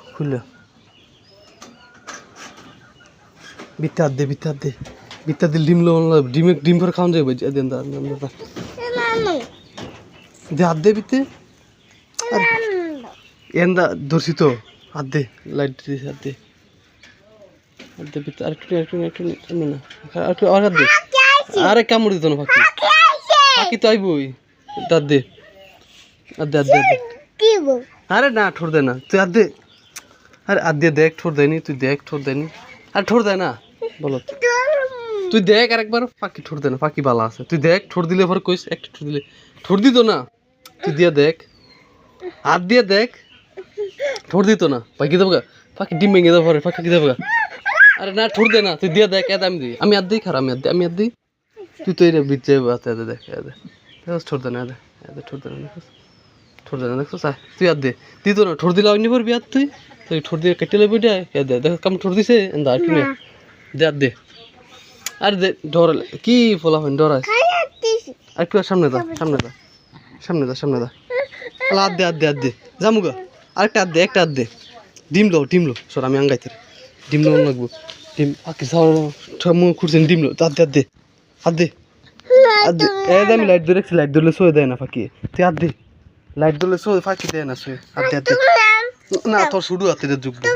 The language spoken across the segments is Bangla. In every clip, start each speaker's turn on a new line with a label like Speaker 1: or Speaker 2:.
Speaker 1: খুলে বিত্তার দে ডিম লো ডিম করে খাওয়ান যাবে দেন দে হাত দে বিতে এন্দা ধরছি তো হাত দে লাইট দিস হাত দে বিতে আরেকটু না আরেকটু আর হাত দে আরে কামড় দিত না ফাঁকি তো আইবই দাঁত দে আরে না ঠোর দে না তুই হাত দে আরে হাত দিয়ে দেখ ঠোর দেয়নি তুই দেখ ঠোর দেয়নি আর ঠোর দেয় না বলো তুই দেখ আরেকবার ফাঁকি ঠোর দে না ফাঁকি বালা আছে তুই দেখ ঠোর দিলে পরে কইস একটা ঠোর দিলে ঠোর দিত না তুই দিয়ে দেখ হাত দিয়ে দেখ ঠোর দিত না ফাঁকি দেবো ফাঁকি ডিম ভেঙে দেবো পরে ফাঁকি দেবো আরে না ঠোর দে না তুই দিয়ে দেখ আমি হাত দিই খারাপ আমি হাত দিই তুই তো এটা বিচ্ছে দেখ ঠোর দে না ঠোর দে না দেখছো তুই হাত দে দিত না ঠোর দিলে অন্য করবি হাত তুই ঠোর দিয়ে কেটে লেবি দেখ কাম ঠোর দিছে আর কি দে হাত দে আরে দে ডর কি ফলা হয় ডর আছে আর একটু সামনে দা হাত দে জামুগা আরেকটা হাত দে ডিম লো সর আমি আঙ্গাইতে ডিম লো লাগবো ডিম আকি মুখ খুঁড়ছেন ডিম লো হাত দে আমি লাইট ধরে লাইট ধরলে সয়ে দেয় না ফাঁকি তুই হাত দে লাইট ধরলে সয়ে ফাঁকি দেয় না সয়ে হাত দে না তোর শুধু হাতে দে যুগ দে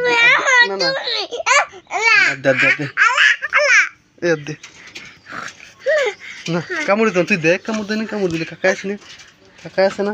Speaker 1: না কামড় দিতাম তুই দেখ কামড় দিলে কাকা আছে না